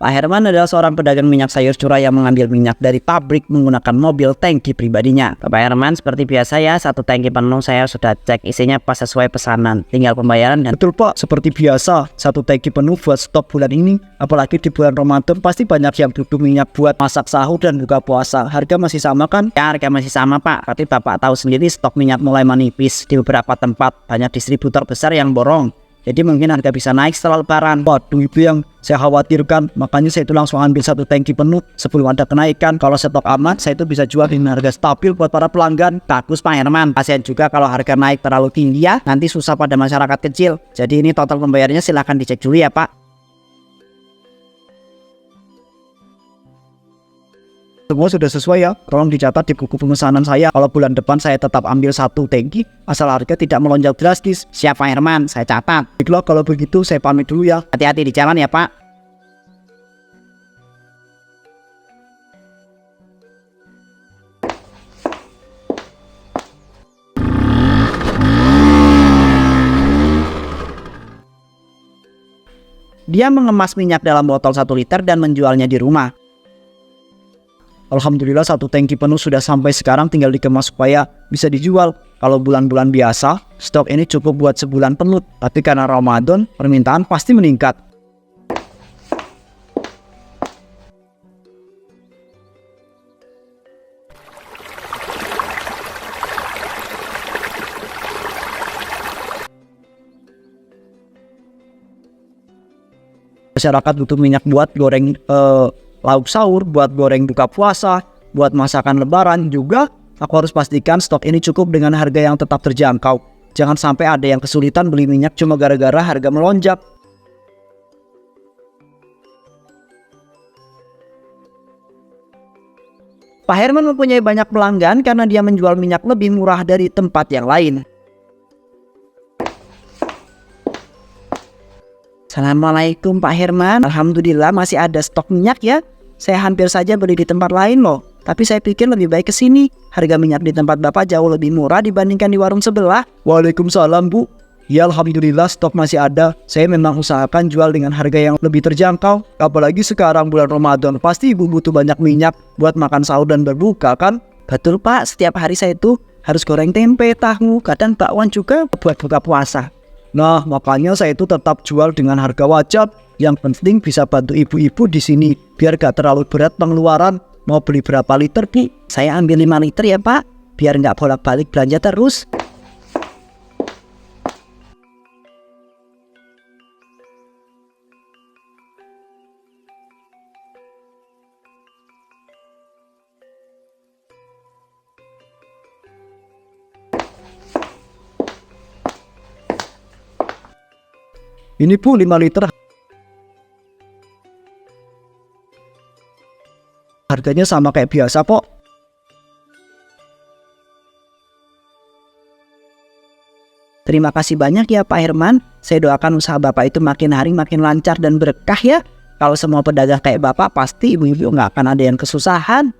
Pak Herman adalah seorang pedagang minyak sayur curah yang mengambil minyak dari pabrik menggunakan mobil tangki pribadinya. Pak Herman, seperti biasa ya, satu tangki penuh saya sudah cek isinya pas sesuai pesanan. Tinggal pembayaran dan... Betul Pak, seperti biasa, satu tangki penuh buat stok bulan ini. Apalagi di bulan Ramadan pasti banyak yang butuh minyak buat masak sahur dan buka puasa. Harga masih sama kan? Ya, harga masih sama Pak, tapi Bapak tahu sendiri stok minyak mulai menipis di beberapa tempat. Banyak distributor besar yang borong. Jadi mungkin harga bisa naik setelah lebaran. Waduh, itu yang saya khawatirkan. Makanya saya itu langsung ambil satu tangki penuh sebelum ada kenaikan. Kalau stok aman, saya itu bisa jual dengan harga stabil buat para pelanggan. Bagus Pak Herman. Kasihan juga kalau harga naik terlalu tinggi ya, nanti susah pada masyarakat kecil. Jadi ini total pembayarannya silahkan dicek dulu ya Pak. Semua sudah sesuai ya, tolong dicatat di buku pemesanan saya. Kalau bulan depan saya tetap ambil satu tangki, asal harga tidak melonjak drastis. Siap Pak Herman, saya catat. Baiklah, kalau begitu saya pamit dulu ya. Hati-hati di jalan ya Pak. Dia mengemas minyak dalam botol 1 liter dan menjualnya di rumah. Alhamdulillah satu tangki penuh sudah sampai sekarang, tinggal dikemas supaya bisa dijual. Kalau bulan-bulan biasa, stok ini cukup buat sebulan penuh. Tapi karena Ramadan, permintaan pasti meningkat. Masyarakat butuh minyak buat goreng lauk sahur, buat goreng buka puasa, buat masakan lebaran juga. Aku harus pastikan stok ini cukup dengan harga yang tetap terjangkau. Jangan sampai ada yang kesulitan beli minyak cuma gara-gara harga melonjak. Pak Herman mempunyai banyak pelanggan karena dia menjual minyak lebih murah dari tempat yang lain. Assalamualaikum Pak Herman. Alhamdulillah masih ada stok minyak ya. Saya hampir saja beli di tempat lain loh. Tapi saya pikir lebih baik ke sini. Harga minyak di tempat Bapak jauh lebih murah dibandingkan di warung sebelah. Waalaikumsalam Bu. Ya Alhamdulillah stok masih ada. Saya memang usahakan jual dengan harga yang lebih terjangkau. Apalagi sekarang bulan Ramadan, pasti Ibu butuh banyak minyak buat makan sahur dan berbuka kan? Betul Pak, setiap hari saya itu harus goreng tempe, tahu, kadang bakwan juga buat buka puasa. Nah, makanya saya itu tetap jual dengan harga wajar. Yang penting bisa bantu ibu-ibu di sini biar gak terlalu berat pengeluaran. Mau beli berapa liter, Bu? Saya ambil 5 liter ya Pak, biar nggak bolak-balik belanja terus. Ini Bu 5 liter. Harganya sama kayak biasa kok. Terima kasih banyak ya Pak Herman. Saya doakan usaha Bapak itu makin hari makin lancar dan berkah ya. Kalau semua pedagang kayak Bapak, pasti ibu-ibu nggak akan ada yang kesusahan.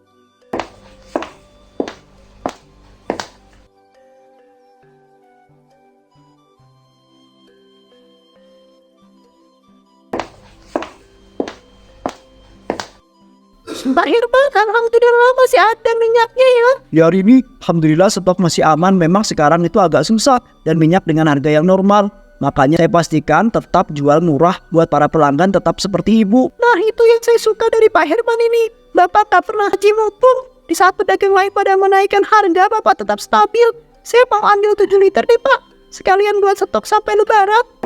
Pak Herman, alhamdulillah masih ada minyaknya ya. Ya hari ini Alhamdulillah stok masih aman. Memang sekarang itu agak susah dan minyak dengan harga yang normal. Makanya saya pastikan tetap jual murah buat para pelanggan tetap seperti Ibu. Nah itu yang saya suka dari Pak Herman ini. Bapak tak pernah haji mumpung. Di saat pedagang lain pada menaikkan harga, Bapak tetap stabil. Saya mau ambil 7 liter deh Pak. Sekalian buat stok sampai lebaran.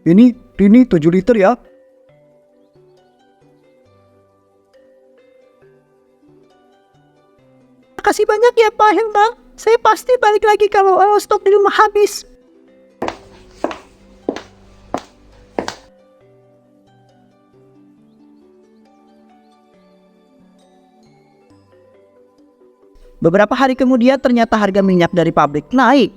Ini 7 liter ya. Makasih banyak ya Pak Herman. Saya pasti balik lagi kalau stok di rumah habis. Beberapa hari kemudian ternyata harga minyak dari pabrik naik.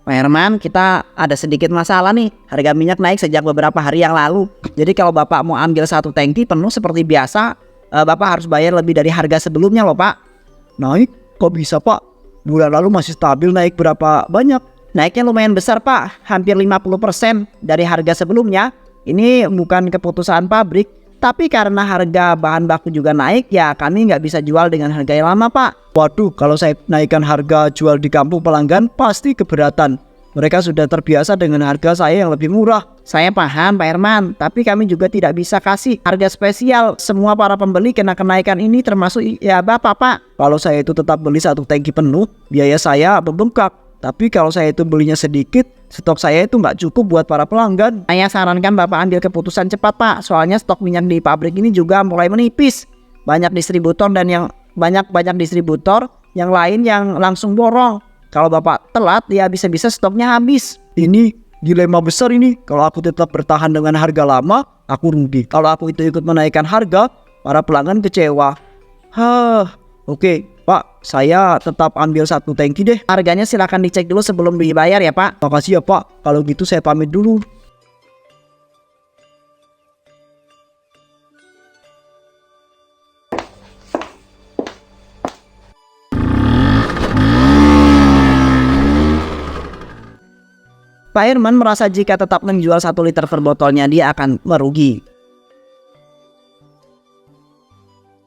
Pak Herman, kita ada sedikit masalah nih. Harga minyak naik sejak beberapa hari yang lalu. Jadi kalau Bapak mau ambil 1 tangki penuh seperti biasa, Bapak harus bayar lebih dari harga sebelumnya loh Pak. Naik? Kok bisa Pak? Bulan lalu masih stabil, naik berapa banyak? Naiknya lumayan besar Pak, hampir 50% dari harga sebelumnya. Ini bukan keputusan pabrik, tapi karena harga bahan baku juga naik, ya kami nggak bisa jual dengan harga yang lama Pak. Waduh, kalau saya naikkan harga jual di kampung pelanggan pasti keberatan. Mereka sudah terbiasa dengan harga saya yang lebih murah. Saya paham Pak Herman, tapi kami juga tidak bisa kasih harga spesial. Semua para pembeli kena kenaikan ini termasuk ya Bapak Pak. Kalau saya itu tetap beli 1 tangki penuh, biaya saya membengkak. Tapi kalau saya itu belinya sedikit, stok saya itu nggak cukup buat para pelanggan. Saya sarankan Bapak ambil keputusan cepat Pak, soalnya stok minyak di pabrik ini juga mulai menipis. Banyak distributor dan yang banyak distributor yang lain yang langsung borong. Kalau Bapak telat, ya bisa-bisa stoknya habis. Ini dilema besar ini. Kalau aku tetap bertahan dengan harga lama, aku rugi. Kalau aku itu ikut menaikkan harga, para pelanggan kecewa. Oke, Pak, saya tetap ambil 1 tangki deh. Harganya silakan dicek dulu sebelum dibayar ya Pak. Makasih ya Pak. Kalau gitu saya pamit dulu. Pak Herman merasa jika tetap menjual 1 liter per botolnya dia akan merugi.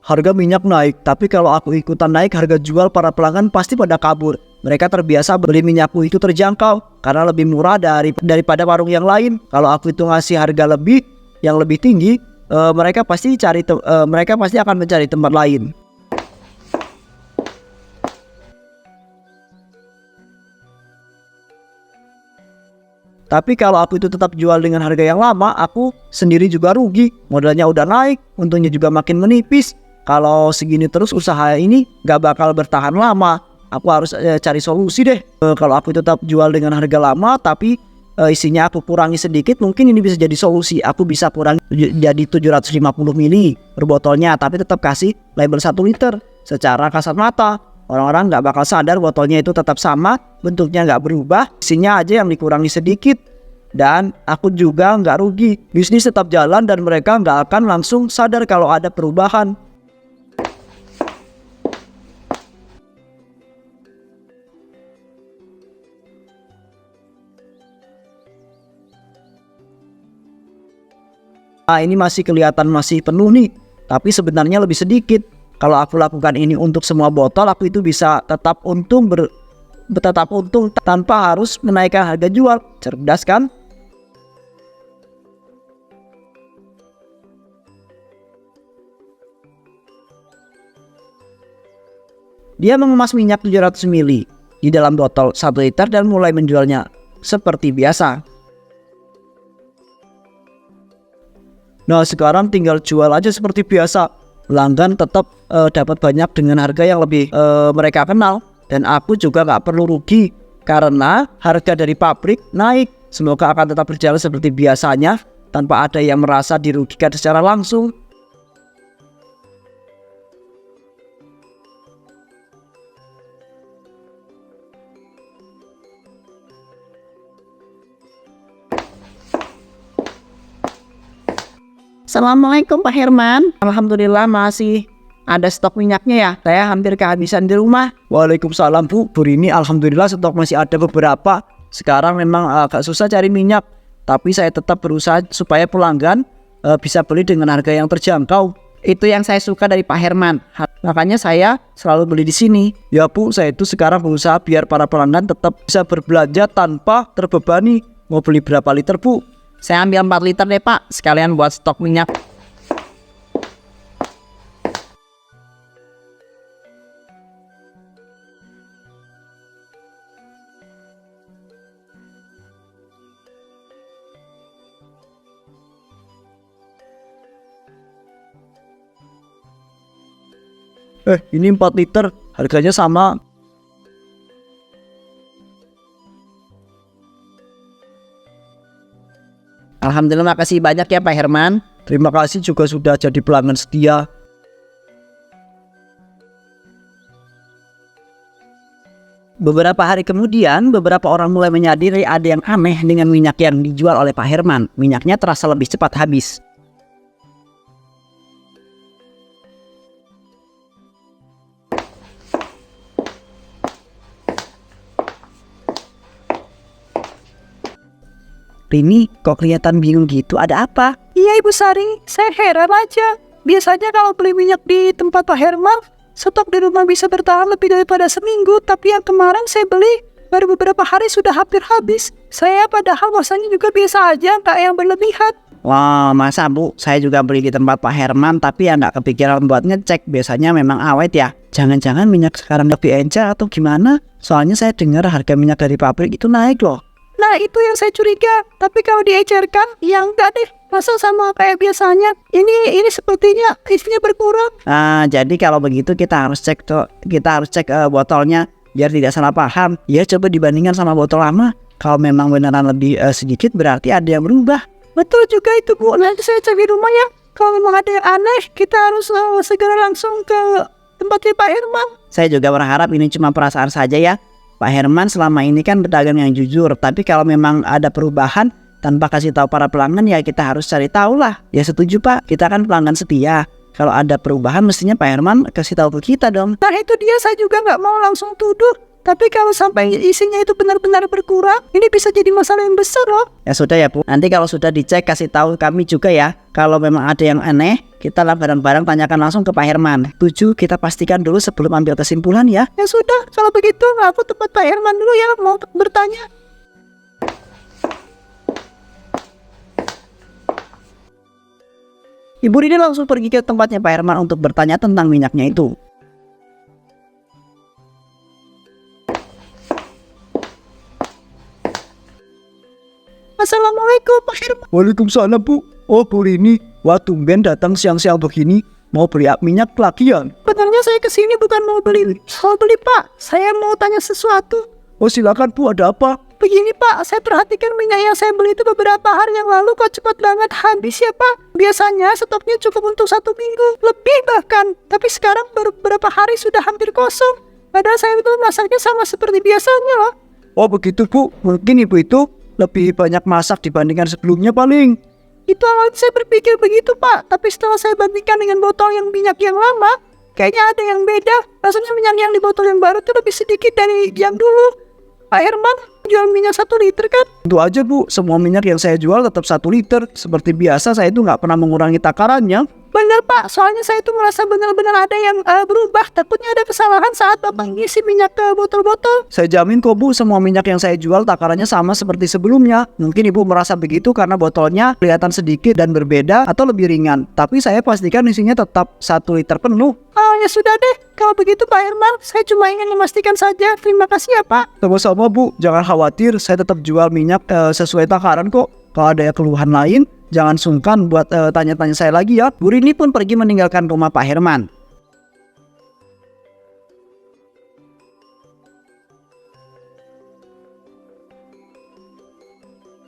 Harga minyak naik, tapi kalau aku ikutan naik harga jual, para pelanggan pasti pada kabur. Mereka terbiasa beli minyakku itu terjangkau karena lebih murah daripada warung yang lain. Kalau aku itu ngasih harga yang lebih tinggi, mereka pasti akan mencari tempat lain. Tapi kalau aku itu tetap jual dengan harga yang lama, aku sendiri juga rugi. Modalnya udah naik, untungnya juga makin menipis. Kalau segini terus usaha ini gak bakal bertahan lama. Aku harus cari solusi deh. Kalau aku tetap jual dengan harga lama tapi isinya aku kurangi sedikit, mungkin ini bisa jadi solusi. Aku bisa kurangi jadi 750 ml per botolnya, tapi tetap kasih label 1 liter. Secara kasat mata, orang-orang gak bakal sadar botolnya itu tetap sama, bentuknya gak berubah, isinya aja yang dikurangi sedikit. Dan aku juga gak rugi. Bisnis tetap jalan dan mereka gak akan langsung sadar kalau ada perubahan. Nah, ini masih kelihatan masih penuh nih, tapi sebenarnya lebih sedikit. Kalau aku lakukan ini untuk semua botol, aku itu bisa tetap untung tanpa harus menaikkan harga jual. Cerdas kan? Dia mengemas minyak 700 ml di dalam botol 1 liter dan mulai menjualnya seperti biasa. Nah, sekarang tinggal jual aja seperti biasa. Pelanggan tetap dapat banyak dengan harga yang lebih mereka kenal. Dan aku juga gak perlu rugi karena harga dari pabrik naik. Semoga akan tetap berjalan seperti biasanya tanpa ada yang merasa dirugikan secara langsung. Assalamualaikum Pak Herman. Alhamdulillah masih ada stok minyaknya ya. Saya hampir kehabisan di rumah. Waalaikumsalam Bu. Ini alhamdulillah stok masih ada beberapa. Sekarang memang agak susah cari minyak, tapi saya tetap berusaha supaya pelanggan bisa beli dengan harga yang terjangkau. Itu yang saya suka dari Pak Herman. Makanya saya selalu beli di sini. Ya Bu, saya itu sekarang berusaha biar para pelanggan tetap bisa berbelanja tanpa terbebani. Mau beli berapa liter Bu? Saya ambil 4 liter deh Pak, sekalian buat stok minyak. Ini 4 liter, harganya sama. Alhamdulillah, makasih banyak ya Pak Herman. Terima kasih juga sudah jadi pelanggan setia. Beberapa hari kemudian, beberapa orang mulai menyadari ada yang aneh dengan minyak yang dijual oleh Pak Herman. Minyaknya terasa lebih cepat habis. Rini, kok kelihatan bingung gitu? Ada apa? Iya Ibu Sari, saya heran aja. Biasanya kalau beli minyak di tempat Pak Herman, stok di rumah bisa bertahan lebih daripada seminggu. Tapi yang kemarin saya beli, baru beberapa hari sudah hampir habis. Saya padahal rasanya juga biasa aja, nggak yang berlebihan. Wah, masa Bu? Saya juga beli di tempat Pak Herman, tapi ya nggak kepikiran buat ngecek. Biasanya memang awet ya. Jangan-jangan minyak sekarang lebih encer atau gimana? Soalnya saya dengar harga minyak dari pabrik itu naik loh. Nah itu yang saya curiga. Tapi kalau diecerkan, ya enggak deh. Masa sama kayak biasanya. Ini sepertinya isinya berkurang. Nah, jadi kalau begitu kita harus cek tuh. Kita harus cek botolnya biar tidak salah paham. Ya coba dibandingkan sama botol lama. Kalau memang beneran lebih sedikit berarti ada yang berubah. Betul juga itu Bu. Nanti saya cek di rumah ya. Kalau memang ada yang aneh, kita harus segera langsung ke tempatnya Pak Herman. Saya juga berharap ini cuma perasaan saja ya. Pak Herman selama ini kan pedagang yang jujur. Tapi kalau memang ada perubahan tanpa kasih tahu para pelanggan, ya kita harus cari tahu lah. Ya setuju Pak, kita kan pelanggan setia. Kalau ada perubahan mestinya Pak Herman kasih tahu ke kita dong. Nah itu dia, saya juga nggak mau langsung tuduh. Tapi kalau sampai isinya itu benar-benar berkurang, ini bisa jadi masalah yang besar loh. Ya sudah ya Bu, nanti kalau sudah dicek kasih tahu kami juga ya. Kalau memang ada yang aneh, kita lah bareng-bareng tanyakan langsung ke Pak Herman. Tujuh, kita pastikan dulu sebelum ambil kesimpulan ya. Ya sudah, kalau begitu aku tempat Pak Herman dulu ya, mau bertanya. Ibu Rini langsung pergi ke tempatnya Pak Herman untuk bertanya tentang minyaknya itu. Assalamualaikum Pak Herman. Waalaikumsalam Bu. Oh Bu Rini, wah tumben datang siang-siang begini. Mau beli minyak lakian? Sebenarnya saya kesini bukan mau beli Pak. Saya mau tanya sesuatu. Oh silakan Bu, ada apa? Begini Pak, saya perhatikan minyak yang saya beli itu beberapa hari yang lalu kok cepat banget habis ya Pak. Biasanya stoknya cukup untuk 1 minggu, lebih bahkan. Tapi sekarang baru beberapa hari sudah hampir kosong. Padahal saya itu masaknya sama seperti biasanya loh. Oh begitu Bu, mungkin Ibu itu lebih banyak masak dibandingkan sebelumnya paling. Itu awalnya saya berpikir begitu Pak. Tapi setelah saya bandingkan dengan botol yang minyak yang lama, kayaknya ada yang beda. Rasanya minyak yang di botol yang baru itu lebih sedikit dari yang dulu. Pak Herman jual minyak 1 liter kan? Tentu aja Bu, semua minyak yang saya jual tetap 1 liter. Seperti biasa saya itu nggak pernah mengurangi takarannya. Benar Pak, soalnya saya itu merasa benar-benar ada yang berubah. Takutnya ada kesalahan saat Bapak ngisi minyak ke botol-botol. Saya jamin kok Bu, semua minyak yang saya jual takarannya sama seperti sebelumnya. Mungkin Ibu merasa begitu karena botolnya kelihatan sedikit dan berbeda atau lebih ringan. Tapi saya pastikan isinya tetap 1 liter penuh. Oh ya sudah deh, kalau begitu Pak Herman, saya cuma ingin memastikan saja. Terima kasih ya Pak. Sama-sama Bu, jangan khawatir, saya tetap jual minyak sesuai takaran kok. Kalau ada keluhan lain, jangan sungkan buat tanya-tanya saya lagi ya. Bu Rini pun pergi meninggalkan rumah Pak Herman.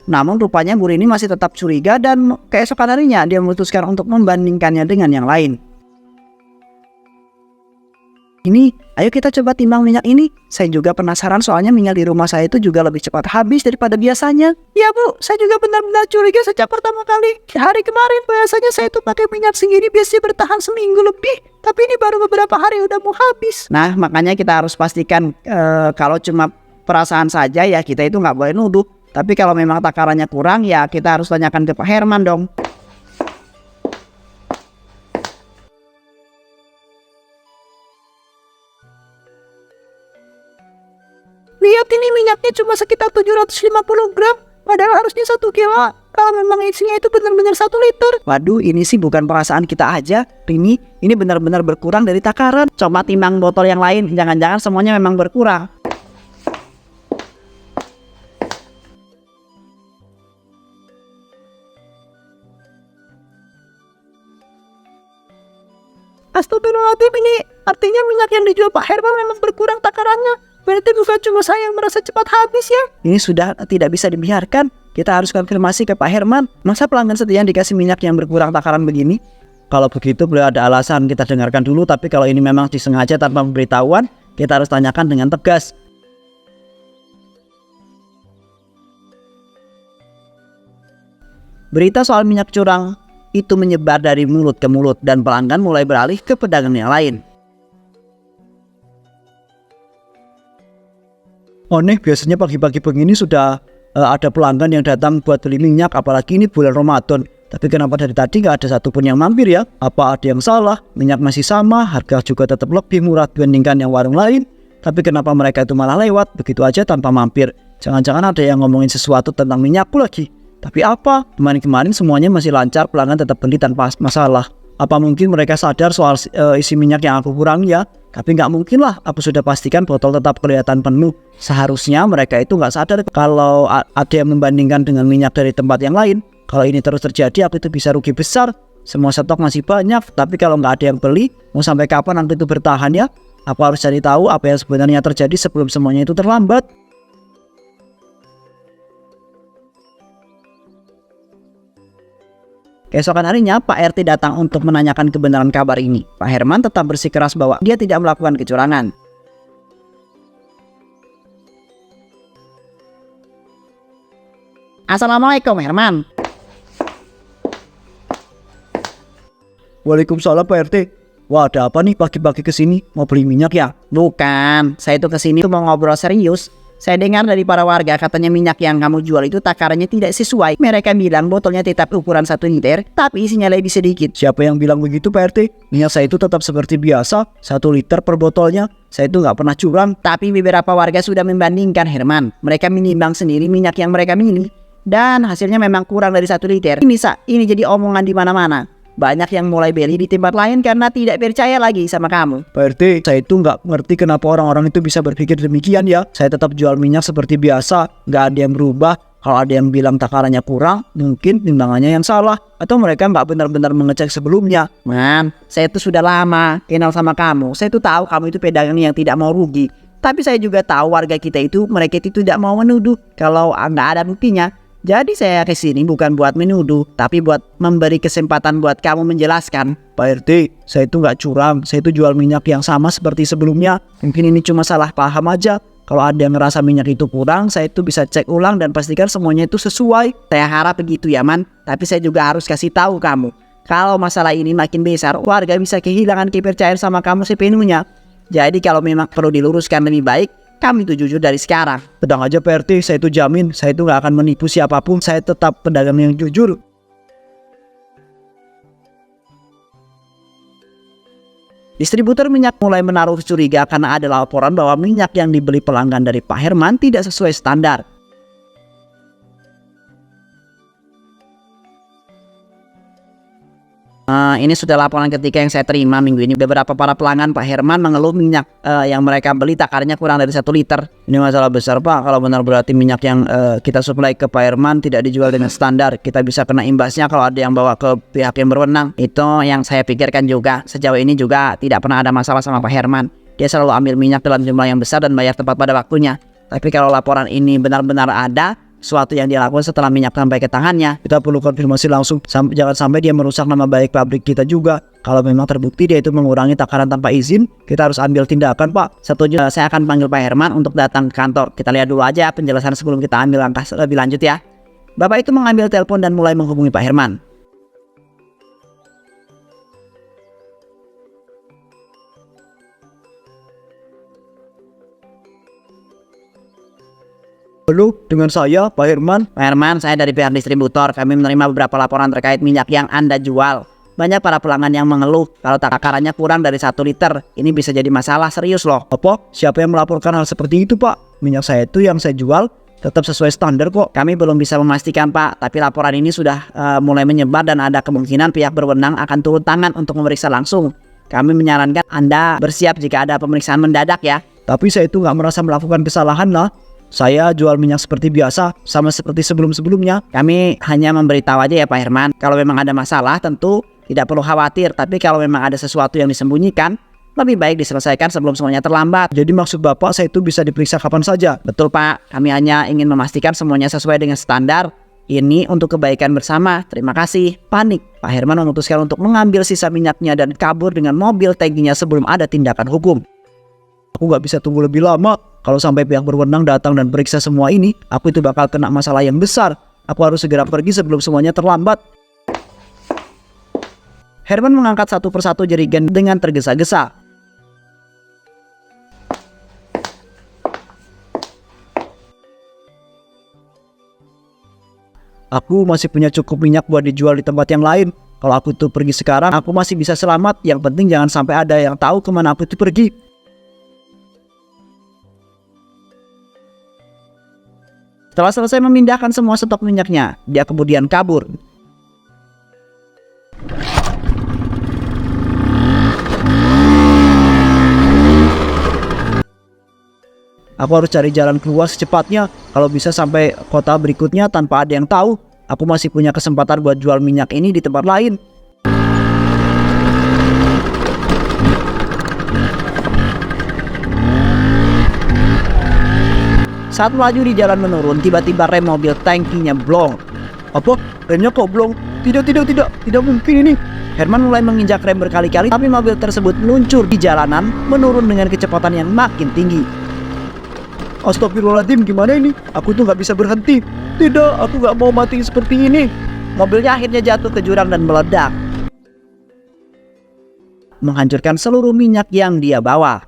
Namun rupanya Bu Rini masih tetap curiga dan keesokan harinya dia memutuskan untuk membandingkannya dengan yang lain. Ini, ayo kita coba timbang minyak ini. Saya juga penasaran soalnya minyak di rumah saya itu juga lebih cepat habis daripada biasanya. Ya Bu, saya juga benar-benar curiga sejak pertama kali. Hari kemarin biasanya saya itu pakai minyak segini biasanya bertahan seminggu lebih. Tapi ini baru beberapa hari udah mau habis. Nah makanya kita harus pastikan kalau cuma perasaan saja ya kita itu nggak boleh nuduh. Tapi kalau memang takarannya kurang ya kita harus tanyakan ke Pak Herman dong. Lihat ini minyaknya cuma sekitar 750 gram. Padahal harusnya 1 kilo. Kalau memang isinya itu benar-benar 1 liter. Waduh, ini sih bukan perasaan kita aja. Rini, ini benar-benar berkurang dari takaran. Coba timbang botol yang lain. Jangan-jangan semuanya memang berkurang. Astagfirullahaladzim, ini artinya minyak yang dijual Pak Herman memang berkurang takarannya. Berarti bukan cuma saya yang merasa cepat habis ya. Ini sudah tidak bisa dibiarkan. Kita harus konfirmasi ke Pak Herman. Masa pelanggan setia dikasih minyak yang berkurang takaran begini? Kalau begitu beliau ada alasan, kita dengarkan dulu. Tapi kalau ini memang disengaja tanpa pemberitahuan, kita harus tanyakan dengan tegas. Berita soal minyak curang itu menyebar dari mulut ke mulut dan pelanggan mulai beralih ke pedagang yang lain. Aneh, biasanya pagi-pagi begini sudah ada pelanggan yang datang buat beli minyak, apalagi ini bulan Ramadan. Tapi kenapa dari tadi nggak ada satupun yang mampir ya? Apa ada yang salah? Minyak masih sama, harga juga tetap lebih murah dibandingkan yang warung lain. Tapi kenapa mereka itu malah lewat begitu aja tanpa mampir? Jangan-jangan ada yang ngomongin sesuatu tentang minyakku lagi. Tapi apa? Kemarin-kemarin semuanya masih lancar, pelanggan tetap beli tanpa masalah. Apa mungkin mereka sadar soal isi minyak yang aku kurangi ya? Tapi nggak mungkin lah, aku sudah pastikan botol tetap kelihatan penuh. Seharusnya mereka itu nggak sadar kalau ada yang membandingkan dengan minyak dari tempat yang lain. Kalau ini terus terjadi, aku itu bisa rugi besar. Semua stok masih banyak, tapi kalau nggak ada yang beli, mau sampai kapan aku itu bertahan ya? Aku harus cari tahu apa yang sebenarnya terjadi sebelum semuanya itu terlambat. Keesokan harinya, Pak RT datang untuk menanyakan kebenaran kabar ini. Pak Herman tetap bersikeras bahwa dia tidak melakukan kecurangan. Assalamualaikum, Herman. Waalaikumsalam Pak RT. Wah, ada apa nih pagi-pagi kesini? Mau beli minyak ya? Bukan, saya itu kesini mau ngobrol serius. Saya dengar dari para warga katanya minyak yang kamu jual itu takarannya tidak sesuai. Mereka bilang botolnya tetap ukuran 1 liter, tapi isinya lebih sedikit. Siapa yang bilang begitu Pak RT? Minyak saya itu tetap seperti biasa, 1 liter per botolnya. Saya itu nggak pernah curang. Tapi beberapa warga sudah membandingkan, Herman. Mereka menimbang sendiri minyak yang mereka milih, dan hasilnya memang kurang dari 1 liter. Ini jadi omongan di mana-mana. Banyak yang mulai beli di tempat lain karena tidak percaya lagi sama kamu. Pak RT, saya itu nggak ngerti kenapa orang-orang itu bisa berpikir demikian ya. Saya tetap jual minyak seperti biasa, nggak ada yang berubah. Kalau ada yang bilang takarannya kurang, mungkin timbangannya yang salah. Atau mereka nggak benar-benar mengecek sebelumnya. Man, saya itu sudah lama kenal sama kamu. Saya itu tahu kamu itu pedagang yang tidak mau rugi. Tapi saya juga tahu warga kita itu, mereka itu tidak mau menuduh kalau nggak ada buktinya. Jadi saya kesini bukan buat menuduh, tapi buat memberi kesempatan buat kamu menjelaskan. Pak RT, saya itu nggak curang. Saya itu jual minyak yang sama seperti sebelumnya. Mungkin ini cuma salah paham aja. Kalau ada yang ngerasa minyak itu kurang, saya itu bisa cek ulang dan pastikan semuanya itu sesuai. Saya harap begitu ya, Man. Tapi saya juga harus kasih tahu kamu, kalau masalah ini makin besar, warga bisa kehilangan kepercayaan sama kamu sepenuhnya. Jadi kalau memang perlu diluruskan lebih baik, kami itu jujur dari sekarang. Tenang aja Pak RT, saya itu jamin, saya itu nggak akan menipu siapapun. Saya tetap pedagang yang jujur. Distributor minyak mulai menaruh curiga karena ada laporan bahwa minyak yang dibeli pelanggan dari Pak Herman tidak sesuai standar. Ini sudah laporan ketiga yang saya terima minggu ini. Beberapa para pelanggan Pak Herman mengeluh minyak yang mereka beli takarannya kurang dari 1 liter. Ini masalah besar Pak. Kalau benar berarti minyak yang kita suplai ke Pak Herman tidak dijual dengan standar, kita bisa kena imbasnya kalau ada yang bawa ke pihak yang berwenang. Itu yang saya pikirkan juga. Sejauh ini juga tidak pernah ada masalah sama Pak Herman. Dia selalu ambil minyak dalam jumlah yang besar dan bayar tepat pada waktunya. Tapi kalau laporan ini benar-benar ada suatu yang dia lakukan setelah minyak sampai ke tangannya, kita perlu konfirmasi langsung. Jangan sampai dia merusak nama baik pabrik kita juga. Kalau memang terbukti dia itu mengurangi takaran tanpa izin, kita harus ambil tindakan Pak. Setuju. Saya akan panggil Pak Herman untuk datang ke kantor. Kita lihat dulu aja penjelasan sebelum kita ambil langkah lebih lanjut ya. Bapak itu mengambil telepon dan mulai menghubungi Pak Herman. Halo, dengan saya Pak Herman. Pak Herman, saya dari pihak distributor. Kami menerima beberapa laporan terkait minyak yang Anda jual. Banyak para pelanggan yang mengeluh kalau takarannya kurang dari 1 liter. Ini bisa jadi masalah serius loh. Apa? Siapa yang melaporkan hal seperti itu Pak? Minyak saya itu yang saya jual tetap sesuai standar kok. Kami belum bisa memastikan Pak, tapi laporan ini sudah mulai menyebar dan ada kemungkinan pihak berwenang akan turun tangan untuk memeriksa langsung. Kami menyarankan Anda bersiap jika ada pemeriksaan mendadak ya. Tapi saya itu nggak merasa melakukan kesalahan lah. Saya jual minyak seperti biasa, sama seperti sebelum-sebelumnya. Kami hanya memberitahu aja ya Pak Herman. Kalau memang ada masalah tentu tidak perlu khawatir. Tapi kalau memang ada sesuatu yang disembunyikan, lebih baik diselesaikan sebelum semuanya terlambat. Jadi maksud Bapak saya itu bisa diperiksa kapan saja? Betul Pak, kami hanya ingin memastikan semuanya sesuai dengan standar. Ini untuk kebaikan bersama. Terima kasih. Panik, Pak Herman memutuskan untuk mengambil sisa minyaknya dan kabur dengan mobil tangkinya sebelum ada tindakan hukum. Aku nggak bisa tunggu lebih lama. Kalau sampai pihak berwenang datang dan periksa semua ini, aku itu bakal kena masalah yang besar. Aku harus segera pergi sebelum semuanya terlambat. Herman mengangkat satu persatu jerigen dengan tergesa-gesa. Aku masih punya cukup minyak buat dijual di tempat yang lain. Kalau aku tuh pergi sekarang, aku masih bisa selamat. Yang penting jangan sampai ada yang tahu kemana aku itu pergi. Setelah selesai memindahkan semua stok minyaknya, dia kemudian kabur. Aku harus cari jalan keluar secepatnya. Kalau bisa sampai kota berikutnya tanpa ada yang tahu. Aku masih punya kesempatan buat jual minyak ini di tempat lain. Saat melaju di jalan menurun, tiba-tiba rem mobil tangkinya blong. Apa? Remnya kok blong? Tidak mungkin ini. Herman mulai menginjak rem berkali-kali, tapi mobil tersebut meluncur di jalanan, menurun dengan kecepatan yang makin tinggi. Astagfirullahaladzim, gimana ini? Aku tuh gak bisa berhenti. Tidak, aku gak mau mati seperti ini. Mobilnya akhirnya jatuh ke jurang dan meledak, menghancurkan seluruh minyak yang dia bawa.